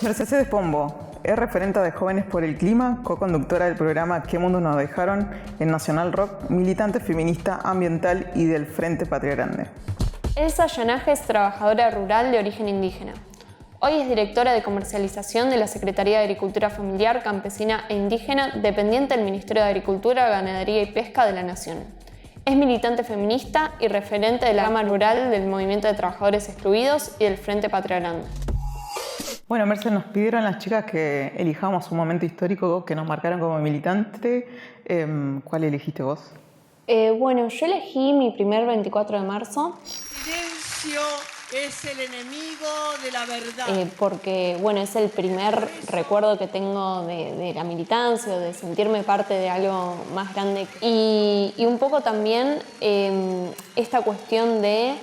Mercedes Pombo es referente de Jóvenes por el Clima, co-conductora del programa ¿Qué mundo nos dejaron? En Nacional Rock, militante feminista, ambiental y del Frente Patria Grande. Elsa Llanaje es trabajadora rural de origen indígena. Hoy es directora de comercialización de la Secretaría de Agricultura Familiar, Campesina e Indígena, dependiente del Ministerio de Agricultura, Ganadería y Pesca de la Nación. Es militante feminista y referente de la rama rural del Movimiento de Trabajadores Excluidos y del Frente Patria Grande. Bueno, Mercedes, nos pidieron las chicas que elijamos un momento histórico que nos marcaron como militante. ¿Cuál elegiste vos? Bueno, yo elegí mi primer 24 de marzo. Silencio es el enemigo de la verdad. Porque, bueno, es el primer recuerdo que tengo de la militancia, de sentirme parte de algo más grande. Y un poco también esta cuestión de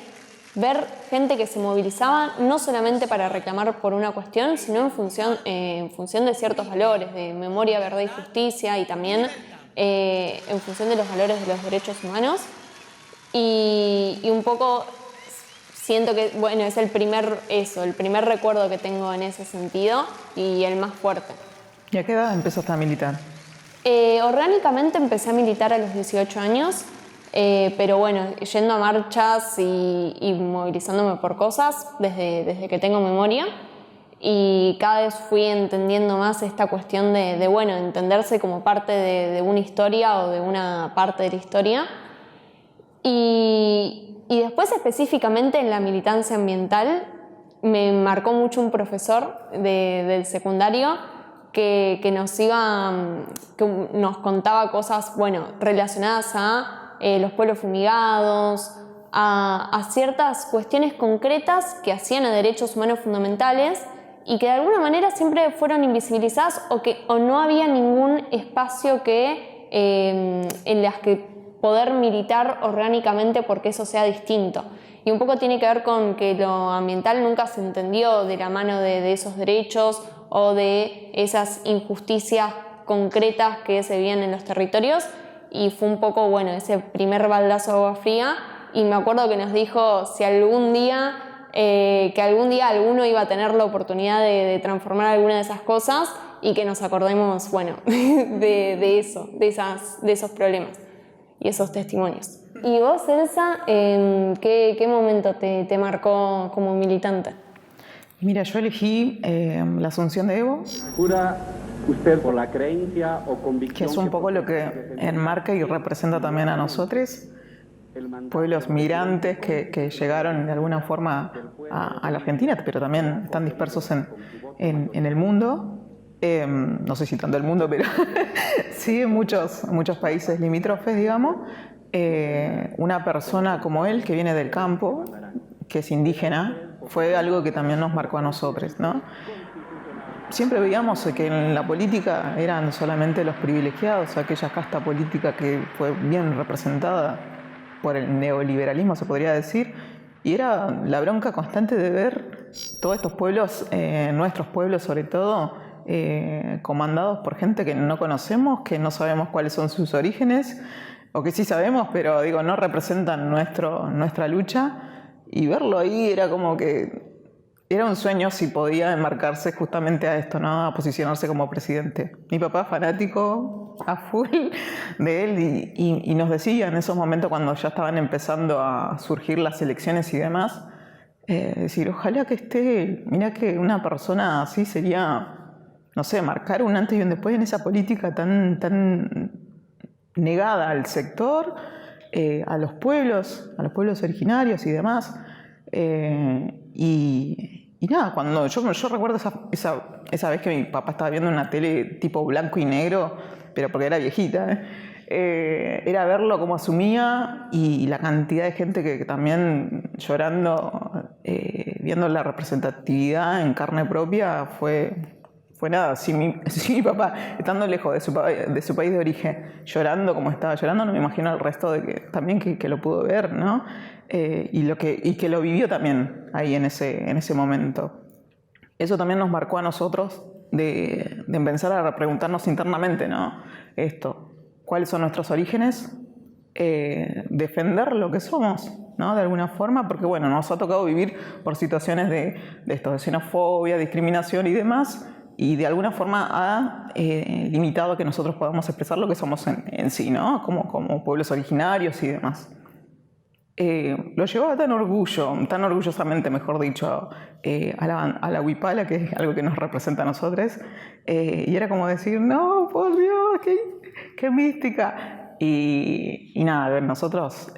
ver gente que se movilizaba no solamente para reclamar por una cuestión, sino en función de ciertos valores, de memoria, verdad y justicia, y también en función de los valores de los derechos humanos. Y un poco siento que, bueno, es el primer recuerdo que tengo en ese sentido y el más fuerte. ¿Y a qué edad empezaste a militar? Orgánicamente empecé a militar a los 18 años. Pero bueno, yendo a marchas y movilizándome por cosas desde que tengo memoria, y cada vez fui entendiendo más esta cuestión de bueno, entenderse como parte de una historia o de una parte de la historia. Y después específicamente en la militancia ambiental me marcó mucho un profesor del secundario que nos contaba cosas, bueno, relacionadas a los pueblos fumigados, a ciertas cuestiones concretas que hacían a derechos humanos fundamentales y que de alguna manera siempre fueron invisibilizadas o no había ningún espacio en las que poder militar orgánicamente porque eso sea distinto. Y un poco tiene que ver con que lo ambiental nunca se entendió de la mano de esos derechos o de esas injusticias concretas que se vivían en los territorios. Y fue un poco, bueno, ese primer baldazo de agua fría. Y me acuerdo que nos dijo si algún día alguno iba a tener la oportunidad de transformar alguna de esas cosas y que nos acordemos, bueno, de esos problemas y esos testimonios. ¿Y vos, Elsa, qué momento te marcó como militante? Mira, yo elegí la Asunción de Evo. ¿Jura usted por la creencia o convicción? Que es un poco lo que enmarca y representa también a nosotros, pueblos migrantes que llegaron de alguna forma a la Argentina, pero también están dispersos en el mundo. No sé si tanto el mundo, pero sí en muchos países limítrofes, digamos. Una persona como él, que viene del campo, que es indígena, fue algo que también nos marcó a nosotros, ¿no? Siempre veíamos que en la política eran solamente los privilegiados, aquella casta política que fue bien representada por el neoliberalismo, se podría decir, y era la bronca constante de ver todos estos pueblos, nuestros pueblos sobre todo, comandados por gente que no conocemos, que no sabemos cuáles son sus orígenes, o que sí sabemos, pero digo, no representan nuestra lucha, y verlo ahí era como que era un sueño si podía enmarcarse justamente a esto, ¿no? A posicionarse como presidente. Mi papá fanático a full de él y nos decía en esos momentos cuando ya estaban empezando a surgir las elecciones y demás, decir, ojalá que esté, mira que una persona así sería, no sé, marcar un antes y un después en esa política tan negada al sector, a los pueblos originarios y demás. Y nada, cuando yo recuerdo esa vez que mi papá estaba viendo una tele tipo blanco y negro, pero porque era viejita, era verlo cómo asumía y la cantidad de gente que también llorando, viendo la representatividad en carne propia, fue nada. Si mi papá, estando lejos de su país de origen, llorando como estaba llorando, no me imagino el resto de que lo pudo ver, ¿no? Y que lo vivió también ahí en ese momento. Eso también nos marcó a nosotros de empezar a preguntarnos internamente, ¿no? ¿Cuáles son nuestros orígenes? Defender lo que somos. ¿no? De alguna forma, porque bueno, nos ha tocado vivir por situaciones de xenofobia, discriminación y demás, y de alguna forma ha limitado que nosotros podamos expresar lo que somos en sí, ¿no? Como pueblos originarios y demás. Lo llevaba tan orgullosamente, mejor dicho, a la huipala, que es algo que nos representa a nosotros, y era como decir, no, por Dios, qué mística. Y nada, a ver, nosotros,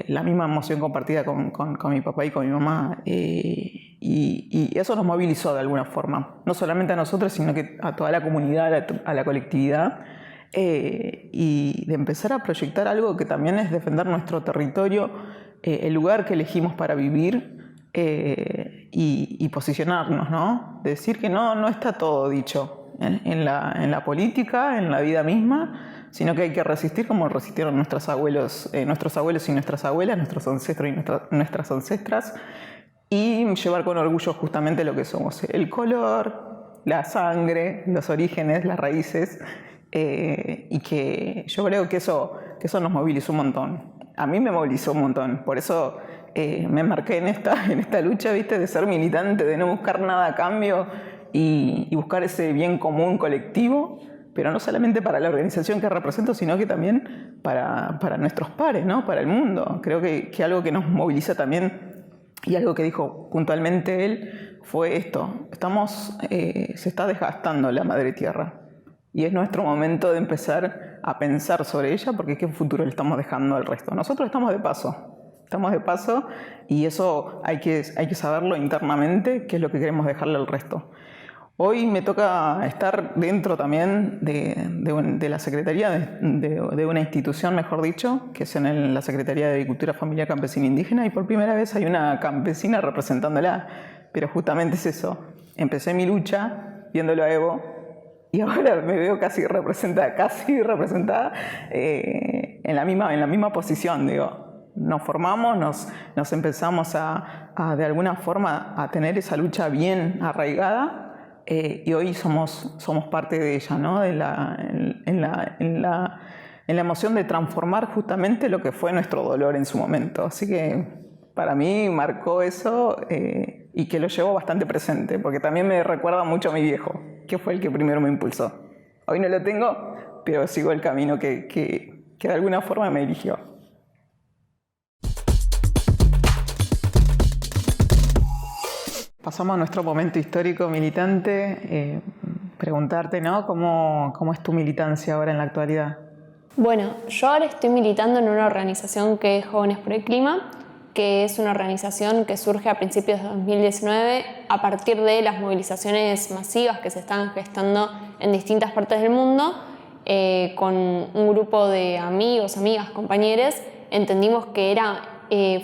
la misma emoción compartida con mi papá y con mi mamá, y eso nos movilizó de alguna forma, no solamente a nosotros, sino que a toda la comunidad, a la colectividad, y de empezar a proyectar algo que también es defender nuestro territorio, el lugar que elegimos para vivir, y posicionarnos, ¿no? De decir que no está todo dicho en la política, en la vida misma, sino que hay que resistir como resistieron nuestros abuelos y nuestras abuelas, nuestros ancestros y nuestras ancestras, y llevar con orgullo justamente lo que somos: el color, la sangre, los orígenes, las raíces, y que yo creo que eso nos movilizó un montón. A mí me movilizó un montón, por eso me marqué en esta lucha, ¿viste? De ser militante, de no buscar nada a cambio y buscar ese bien común colectivo, pero no solamente para la organización que represento, sino que también para nuestros pares, ¿no? Para el mundo. Creo que algo que nos moviliza también, y algo que dijo puntualmente él, fue esto: se está desgastando la madre tierra, y es nuestro momento de empezar a pensar sobre ella, porque qué futuro le estamos dejando al resto. Nosotros estamos de paso, y eso hay que saberlo internamente, qué es lo que queremos dejarle al resto. Hoy me toca estar dentro también de la Secretaría de una institución, mejor dicho, que es en la Secretaría de Agricultura Familiar Campesina Indígena, y por primera vez hay una campesina representándola. Pero justamente es eso. Empecé mi lucha viéndolo a Evo, y ahora me veo casi representada en la misma posición, digo. Nos formamos, nos empezamos a de alguna forma a tener esa lucha bien arraigada, y hoy somos parte de ella, ¿no? En la emoción de transformar justamente lo que fue nuestro dolor en su momento. Así que para mí marcó eso, y que lo llevo bastante presente, porque también me recuerda mucho a mi viejo, que fue el que primero me impulsó. Hoy no lo tengo, pero sigo el camino que de alguna forma me eligió. Pasamos a nuestro momento histórico militante. Preguntarte, ¿no? ¿Cómo es tu militancia ahora en la actualidad? Bueno, yo ahora estoy militando en una organización que es Jóvenes por el Clima, que es una organización que surge a principios de 2019 a partir de las movilizaciones masivas que se estaban gestando en distintas partes del mundo. Con un grupo de amigos, amigas, compañeros, entendimos que era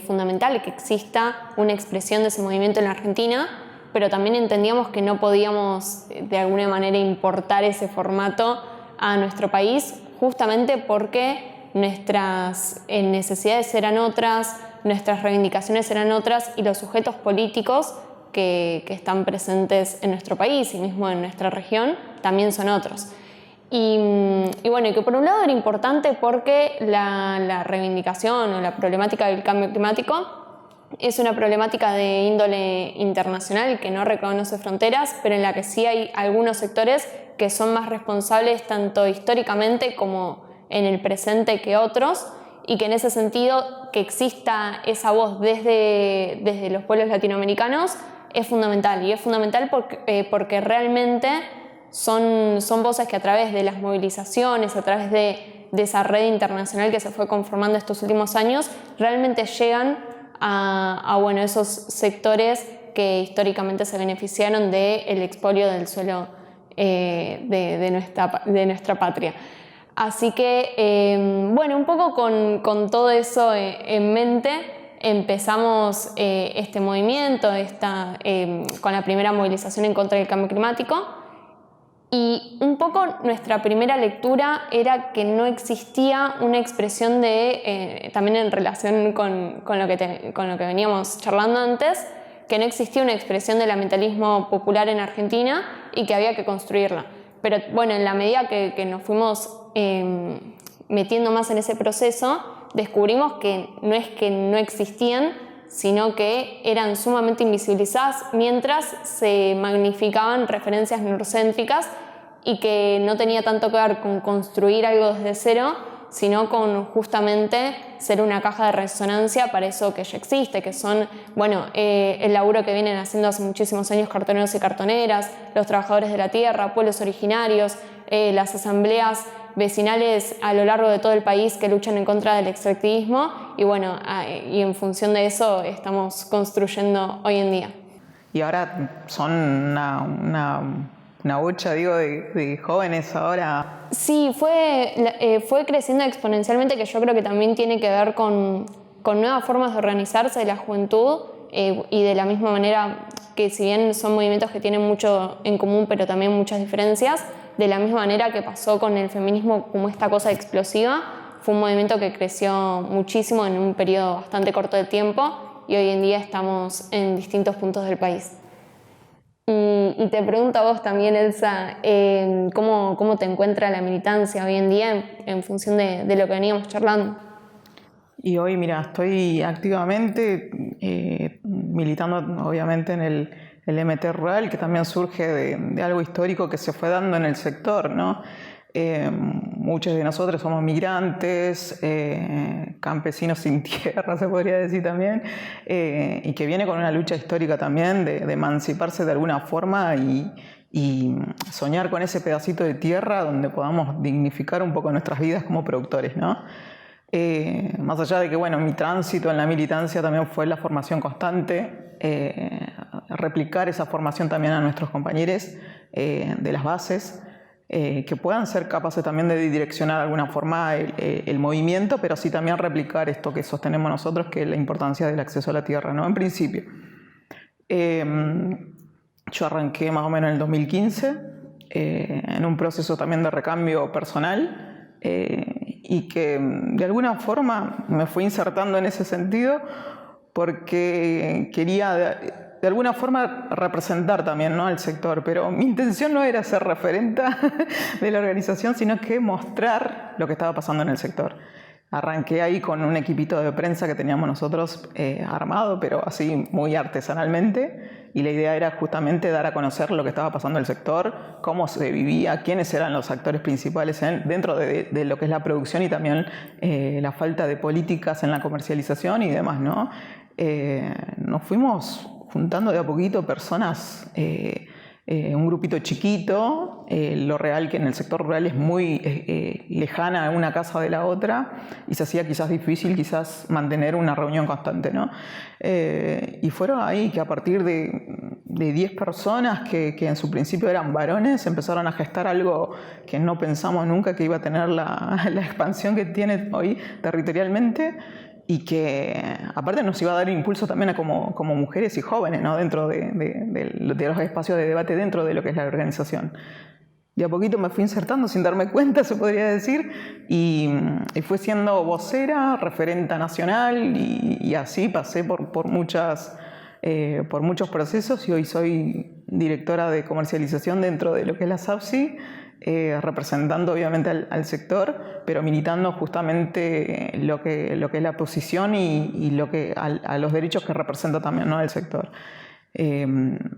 fundamental que exista una expresión de ese movimiento en la Argentina, pero también entendíamos que no podíamos de alguna manera importar ese formato a nuestro país, justamente porque nuestras necesidades eran otras, nuestras reivindicaciones eran otras, y los sujetos políticos que están presentes en nuestro país y mismo en nuestra región también son otros. Y bueno, y que por un lado era importante porque la reivindicación o la problemática del cambio climático es una problemática de índole internacional que no reconoce fronteras, pero en la que sí hay algunos sectores que son más responsables tanto históricamente como en el presente que otros, y que en ese sentido que exista esa voz desde los pueblos latinoamericanos es fundamental, y es fundamental porque realmente son voces que a través de las movilizaciones, a través de esa red internacional que se fue conformando estos últimos años, realmente llegan a esos sectores que históricamente se beneficiaron del expolio del suelo de nuestra patria. Así que, un poco con todo eso en mente, empezamos este movimiento con la primera movilización en contra del cambio climático. Y un poco nuestra primera lectura era que no existía una expresión también en relación con lo que veníamos charlando antes, que no existía una expresión del ambientalismo popular en Argentina y que había que construirla. Pero bueno, en la medida que nos fuimos metiendo más en ese proceso, descubrimos que no existían, sino que eran sumamente invisibilizadas mientras se magnificaban referencias neurocéntricas y que no tenía tanto que ver con construir algo desde cero, sino con justamente ser una caja de resonancia para eso que ya existe, que son, el laburo que vienen haciendo hace muchísimos años cartoneros y cartoneras, los trabajadores de la tierra, pueblos originarios, las asambleas vecinales a lo largo de todo el país que luchan en contra del extractivismo y en función de eso estamos construyendo hoy en día. Y ahora son una bocha, de jóvenes ahora. Sí, fue creciendo exponencialmente, que yo creo que también tiene que ver con nuevas formas de organizarse de la juventud y de la misma manera que si bien son movimientos que tienen mucho en común pero también muchas diferencias, de la misma manera que pasó con el feminismo como esta cosa explosiva, fue un movimiento que creció muchísimo en un periodo bastante corto de tiempo y hoy en día estamos en distintos puntos del país. Y te pregunto a vos también, Elsa, ¿cómo te encuentra la militancia hoy en día en función de lo que veníamos charlando? Y hoy, mira, estoy activamente militando obviamente en el MT rural, que también surge de algo histórico que se fue dando en el sector, ¿no? Muchos de nosotros somos migrantes, campesinos sin tierra, se podría decir también, y que viene con una lucha histórica también de emanciparse de alguna forma y soñar con ese pedacito de tierra donde podamos dignificar un poco nuestras vidas como productores, ¿no? Más allá de que, mi tránsito en la militancia también fue la formación constante, replicar esa formación también a nuestros compañeros de las bases, que puedan ser capaces también de direccionar de alguna forma el movimiento, pero sí también replicar esto que sostenemos nosotros, que es la importancia del acceso a la tierra, ¿no? En principio. Yo arranqué más o menos en el 2015, en un proceso también de recambio personal, y que de alguna forma me fui insertando en ese sentido porque quería de alguna forma representar también, ¿no?, al sector, pero mi intención no era ser referenta de la organización, sino que mostrar lo que estaba pasando en el sector. Arranqué ahí con un equipito de prensa que teníamos nosotros armado, pero así muy artesanalmente, y la idea era justamente dar a conocer lo que estaba pasando en el sector, cómo se vivía, quiénes eran los actores principales dentro de lo que es la producción y también la falta de políticas en la comercialización y demás, ¿no? Nos fuimos juntando de a poquito personas, un grupito chiquito, lo real que en el sector rural es muy lejana una casa de la otra y se hacía quizás difícil mantener una reunión constante, ¿no? Y fueron ahí que a partir de 10 personas que en su principio eran varones empezaron a gestar algo que no pensamos nunca que iba a tener la expansión que tiene hoy territorialmente, y que aparte nos iba a dar impulso también como mujeres y jóvenes, ¿no?, dentro de los espacios de debate dentro de lo que es la organización. De a poquito me fui insertando sin darme cuenta, se podría decir, y fui siendo vocera, referenta nacional, y así pasé por muchos procesos, y hoy soy directora de comercialización dentro de lo que es la SAPSI, representando obviamente al sector, pero militando justamente lo que es la posición y a los derechos que representa también, ¿no?, el sector.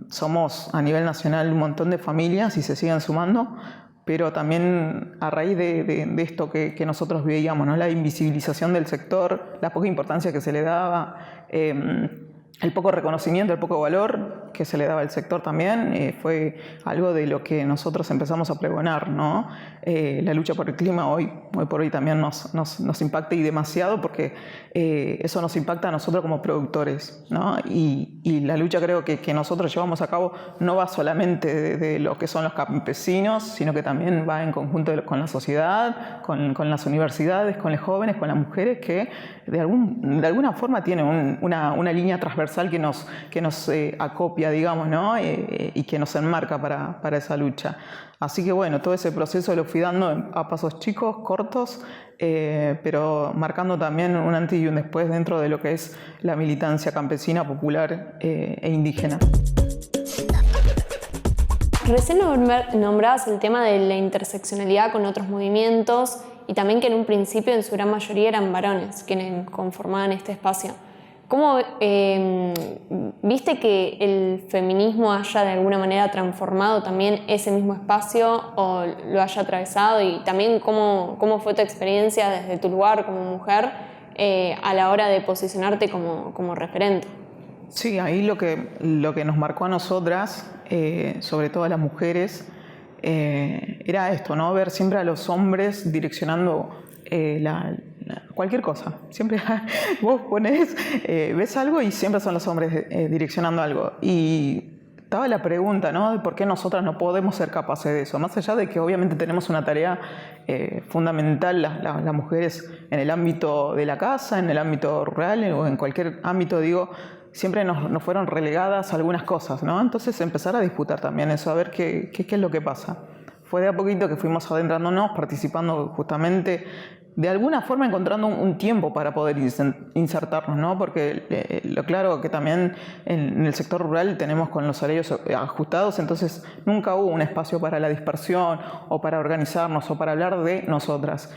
Somos a nivel nacional un montón de familias y se siguen sumando, pero también a raíz de esto que nosotros veíamos, ¿no?, la invisibilización del sector, la poca importancia que se le daba, el poco reconocimiento, el poco valor que se le daba al sector también, fue algo de lo que nosotros empezamos a pregonar, ¿no? La lucha por el clima hoy por hoy también nos impacta, y demasiado, porque eso nos impacta a nosotros como productores, ¿no? Y la lucha creo que nosotros llevamos a cabo no va solamente de lo que son los campesinos, sino que también va en conjunto con la sociedad, con las universidades, con los jóvenes, con las mujeres, que de alguna forma tienen una línea transversal que nos acopia, digamos, ¿no? Y que nos enmarca para esa lucha. Así que bueno, todo ese proceso lo fui dando a pasos chicos, cortos, pero marcando también un antes y un después dentro de lo que es la militancia campesina, popular e indígena. Recién nombrabas el tema de la interseccionalidad con otros movimientos y también que en un principio en su gran mayoría eran varones quienes conformaban este espacio. ¿Cómo viste que el feminismo haya de alguna manera transformado también ese mismo espacio o lo haya atravesado? Y también cómo fue tu experiencia desde tu lugar como mujer a la hora de posicionarte como referente. Sí, ahí lo que nos marcó a nosotras, sobre todo a las mujeres, era esto, ¿no? Ver siempre a los hombres direccionando cualquier cosa. Siempre vos ves algo y siempre son los hombres direccionando algo. Y estaba la pregunta, ¿no? De por qué nosotras no podemos ser capaces de eso. Más allá de que obviamente tenemos una tarea fundamental las mujeres en el ámbito de la casa, en el ámbito rural o en cualquier ámbito, digo, siempre nos fueron relegadas algunas cosas, ¿no? Entonces empezar a disputar también eso, a ver qué es lo que pasa. Fue de a poquito que fuimos adentrándonos, participando justamente, de alguna forma encontrando un tiempo para poder insertarnos, ¿no? Porque lo claro que también en el sector rural tenemos con los salarios ajustados, entonces nunca hubo un espacio para la dispersión o para organizarnos o para hablar de nosotras.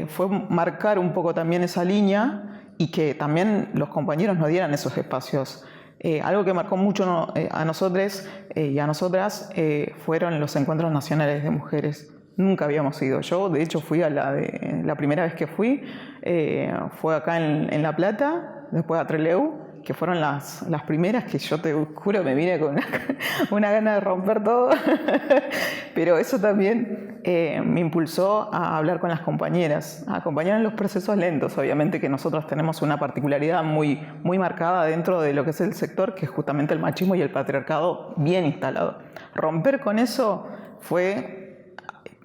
Fue marcar un poco también esa línea y que también los compañeros nos dieran esos espacios. Algo que marcó mucho a nosotros y a nosotras fueron los encuentros nacionales de mujeres. Nunca habíamos ido. Yo, de hecho, fui la primera vez que fui, fue acá en La Plata, después a Trelew, que fueron las primeras que yo te juro me vine con una gana de romper todo. Pero eso también me impulsó a hablar con las compañeras, a acompañar en los procesos lentos. Obviamente que nosotros tenemos una particularidad muy, muy marcada dentro de lo que es el sector, que es justamente el machismo y el patriarcado bien instalado. Romper con eso fue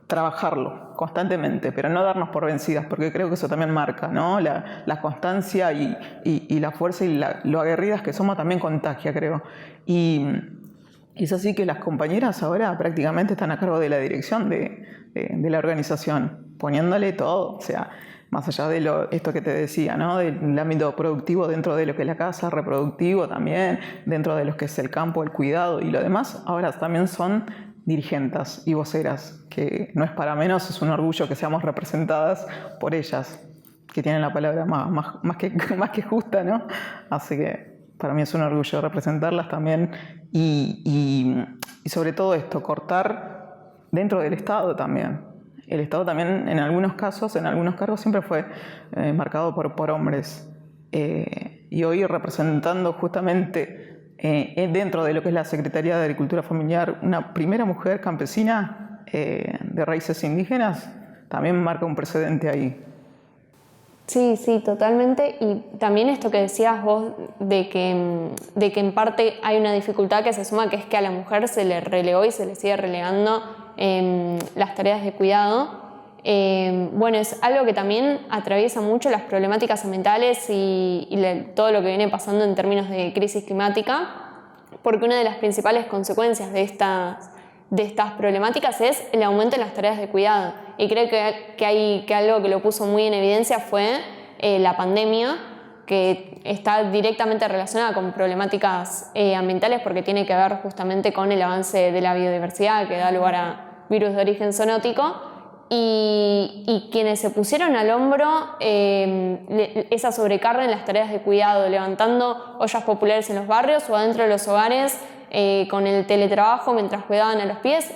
trabajarlo constantemente, pero no darnos por vencidas, porque creo que eso también marca, ¿no? La constancia y la fuerza y lo aguerridas que somos también contagia, creo. Y es así que las compañeras ahora prácticamente están a cargo de la dirección de la organización, poniéndole todo, o sea, más allá de esto que te decía, ¿no? Del ámbito productivo dentro de lo que es la casa, reproductivo también, dentro de lo que es el campo, el cuidado y lo demás, ahora también son dirigentes y voceras, que no es para menos, es un orgullo que seamos representadas por ellas, que tienen la palabra más que justa, ¿no? Así que para mí es un orgullo representarlas también y sobre todo esto, cortar dentro del Estado también. El Estado también en algunos casos, en algunos cargos siempre fue marcado por hombres y hoy representando justamente dentro de lo que es la Secretaría de Agricultura Familiar, una primera mujer campesina de raíces indígenas, también marca un precedente ahí. Sí, sí, totalmente. Y también esto que decías vos de que en parte hay una dificultad que se suma, que es que a la mujer se le relegó y se le sigue relegando las tareas de cuidado. Bueno, es algo que también atraviesa mucho las problemáticas ambientales y todo lo que viene pasando en términos de crisis climática, porque una de las principales consecuencias de estas problemáticas es el aumento en las tareas de cuidado. Y creo que algo que lo puso muy en evidencia fue la pandemia, que está directamente relacionada con problemáticas ambientales porque tiene que ver justamente con el avance de la biodiversidad que da lugar a virus de origen zoonótico. Y quienes se pusieron al hombro esa sobrecarga en las tareas de cuidado, levantando ollas populares en los barrios o adentro de los hogares con el teletrabajo mientras cuidaban a los pies,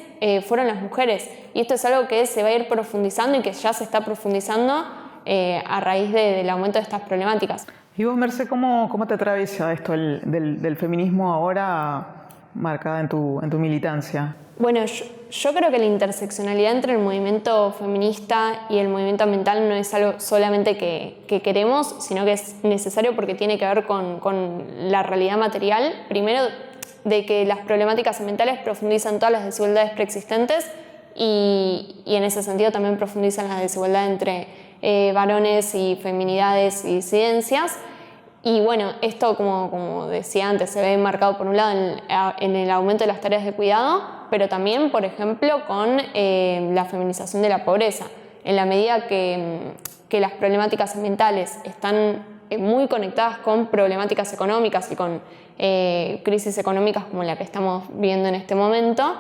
fueron las mujeres. Y esto es algo que se va a ir profundizando y que ya se está profundizando a raíz del aumento de estas problemáticas. Y vos, Merce, ¿cómo te atraviesa esto del feminismo ahora marcada en tu militancia? Bueno, yo creo que la interseccionalidad entre el movimiento feminista y el movimiento ambiental no es algo solamente que queremos, sino que es necesario porque tiene que ver con la realidad material. Primero, de que las problemáticas ambientales profundizan todas las desigualdades preexistentes y en ese sentido también profundizan la desigualdad entre varones y feminidades y disidencias. Y bueno, esto, como decía antes, se ve marcado por un lado en el aumento de las tareas de cuidado, pero también, por ejemplo, con la feminización de la pobreza. En la medida que las problemáticas ambientales están muy conectadas con problemáticas económicas y con crisis económicas como la que estamos viendo en este momento,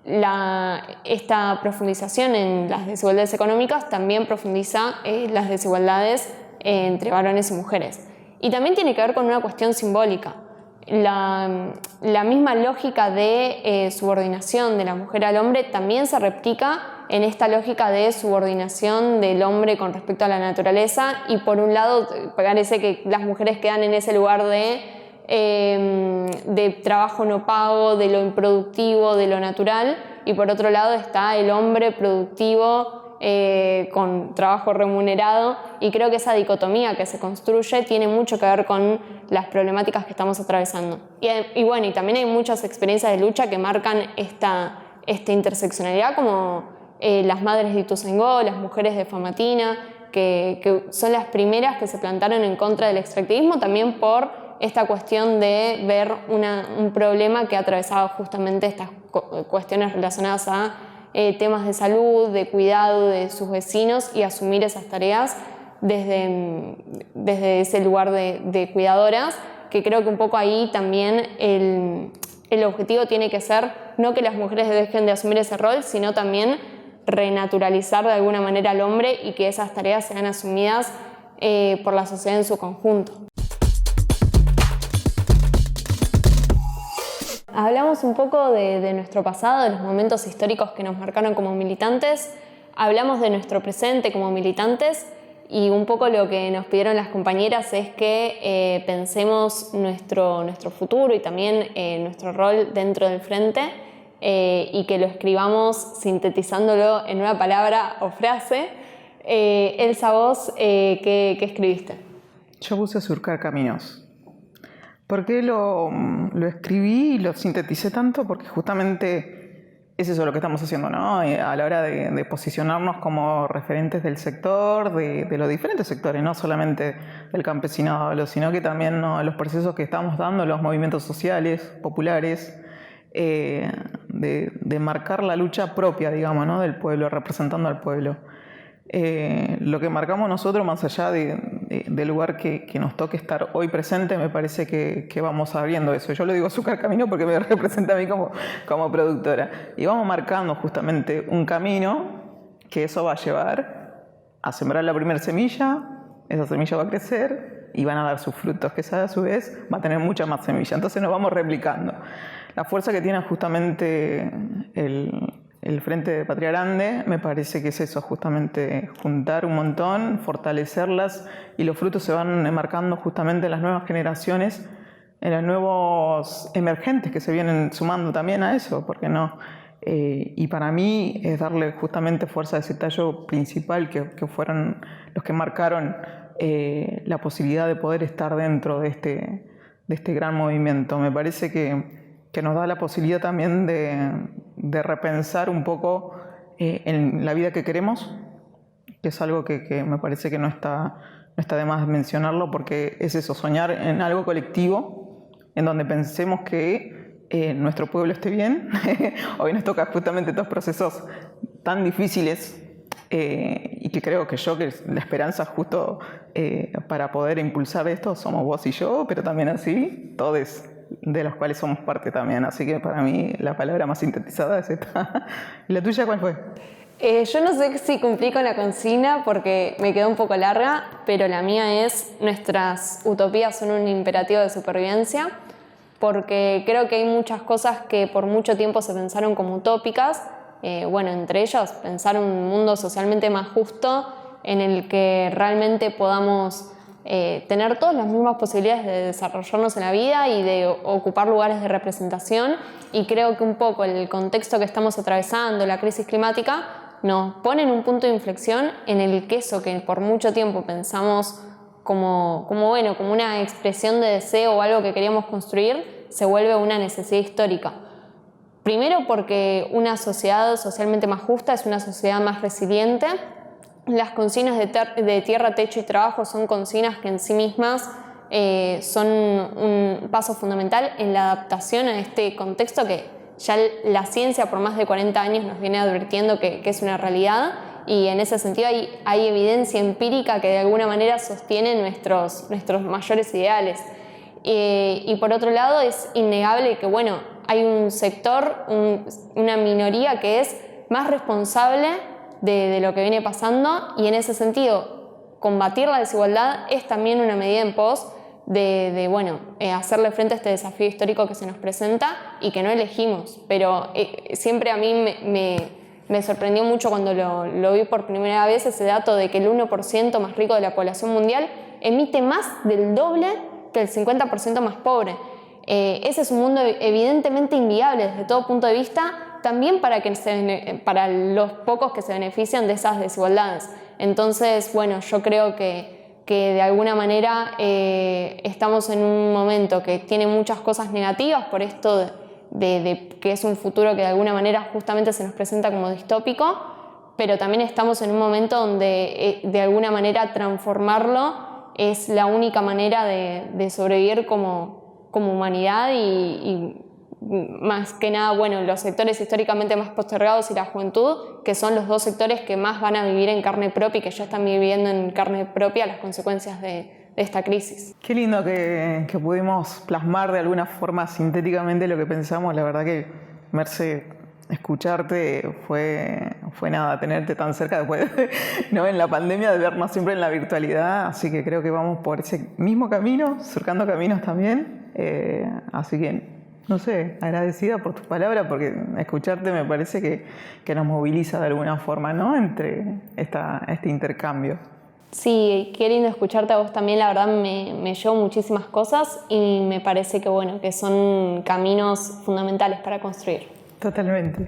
esta profundización en las desigualdades económicas también profundiza las desigualdades entre varones y mujeres. Y también tiene que ver con una cuestión simbólica. La misma lógica de subordinación de la mujer al hombre también se replica en esta lógica de subordinación del hombre con respecto a la naturaleza, y por un lado parece que las mujeres quedan en ese lugar de trabajo no pago, de lo improductivo, de lo natural, y por otro lado está el hombre productivo con trabajo remunerado, y creo que esa dicotomía que se construye tiene mucho que ver con las problemáticas que estamos atravesando. Y bueno, y también hay muchas experiencias de lucha que marcan esta interseccionalidad, como las madres de Ituzaingó, las mujeres de Famatina, que son las primeras que se plantaron en contra del extractivismo, también por esta cuestión de ver un problema que atravesaba justamente estas cuestiones relacionadas a temas de salud, de cuidado de sus vecinos, y asumir esas tareas desde ese lugar de cuidadoras, que creo que un poco ahí también el objetivo tiene que ser no que las mujeres dejen de asumir ese rol, sino también renaturalizar de alguna manera al hombre y que esas tareas sean asumidas por la sociedad en su conjunto. Hablamos un poco de nuestro pasado, de los momentos históricos que nos marcaron como militantes, hablamos de nuestro presente como militantes, y un poco lo que nos pidieron las compañeras es que pensemos nuestro futuro y también nuestro rol dentro del frente, y que lo escribamos sintetizándolo en una palabra o frase. Elsa, vos, ¿qué escribiste? Yo puse surcar caminos. ¿Por qué lo escribí y lo sinteticé tanto? Porque justamente es eso lo que estamos haciendo, ¿no? A la hora de posicionarnos como referentes del sector, de los diferentes sectores, no solamente del campesinado, sino que también, ¿no?, los procesos que estamos dando, los movimientos sociales, populares, de marcar la lucha propia, digamos, ¿no?, del pueblo, representando al pueblo. Lo que marcamos nosotros, más allá del lugar que nos toque estar hoy presente, me parece que vamos abriendo eso. Yo lo digo Azúcar Camino porque me representa a mí como productora. Y vamos marcando justamente un camino que eso va a llevar a sembrar la primera semilla, esa semilla va a crecer y van a dar sus frutos, que esa a su vez va a tener mucha más semilla. Entonces nos vamos replicando. La fuerza que tiene justamente el Frente de Patria Grande me parece que es eso, justamente juntar un montón, fortalecerlas, y los frutos se van enmarcando justamente en las nuevas generaciones, en los nuevos emergentes que se vienen sumando también a eso, ¿por qué no? Y para mí es darle justamente fuerza a ese tallo principal que fueron los que marcaron la posibilidad de poder estar dentro de este gran movimiento. Me parece que nos da la posibilidad también de repensar un poco en la vida que queremos, que es algo que me parece que no está de más mencionarlo, porque es eso, soñar en algo colectivo, en donde pensemos que nuestro pueblo esté bien. Hoy nos toca justamente estos procesos tan difíciles, y que creo que la esperanza justo para poder impulsar esto somos vos y yo, pero también así todos, de los cuales somos parte también. Así que para mí la palabra más sintetizada es esta. ¿Y la tuya cuál fue? Yo no sé si cumplí con la consigna porque me quedó un poco larga, pero la mía es: nuestras utopías son un imperativo de supervivencia, porque creo que hay muchas cosas que por mucho tiempo se pensaron como utópicas. Bueno, entre ellas pensar un mundo socialmente más justo en el que realmente podamos tener todas las mismas posibilidades de desarrollarnos en la vida y de ocupar lugares de representación. Y creo que un poco el contexto que estamos atravesando, la crisis climática, nos pone en un punto de inflexión en el que eso que por mucho tiempo pensamos como una expresión de deseo o algo que queríamos construir, se vuelve una necesidad histórica. Primero porque una sociedad socialmente más justa es una sociedad más resiliente. Las consignas de tierra, techo y trabajo son consignas que en sí mismas son un paso fundamental en la adaptación a este contexto que ya la ciencia por más de 40 años nos viene advirtiendo que es una realidad, y en ese sentido hay evidencia empírica que de alguna manera sostiene nuestros mayores ideales. Y por otro lado es innegable que hay un sector, una minoría que es más responsable de lo que viene pasando, y en ese sentido combatir la desigualdad es también una medida en pos de hacerle frente a este desafío histórico que se nos presenta y que no elegimos. Pero siempre a mí me sorprendió mucho cuando lo vi por primera vez ese dato de que el 1% más rico de la población mundial emite más del doble que el 50% más pobre. Ese es un mundo evidentemente inviable desde todo punto de vista, también para los pocos que se benefician de esas desigualdades. Entonces, bueno, yo creo que de alguna manera estamos en un momento que tiene muchas cosas negativas por esto de que es un futuro que de alguna manera justamente se nos presenta como distópico, pero también estamos en un momento donde de alguna manera transformarlo es la única manera de sobrevivir como humanidad y más que nada, bueno, los sectores históricamente más postergados y la juventud, que son los dos sectores que más van a vivir en carne propia y que ya están viviendo en carne propia las consecuencias de esta crisis. Qué lindo que pudimos plasmar de alguna forma sintéticamente lo que pensamos. La verdad que, Merce, escucharte fue nada, tenerte tan cerca después, ¿no? En la pandemia, de vernos siempre en la virtualidad, así que creo que vamos por ese mismo camino, surcando caminos también, así que no sé, agradecida por tus palabras, porque escucharte me parece que nos moviliza de alguna forma, ¿no? Entre este intercambio. Sí, qué lindo escucharte a vos también, la verdad me llevo muchísimas cosas y me parece que, bueno, que son caminos fundamentales para construir. Totalmente.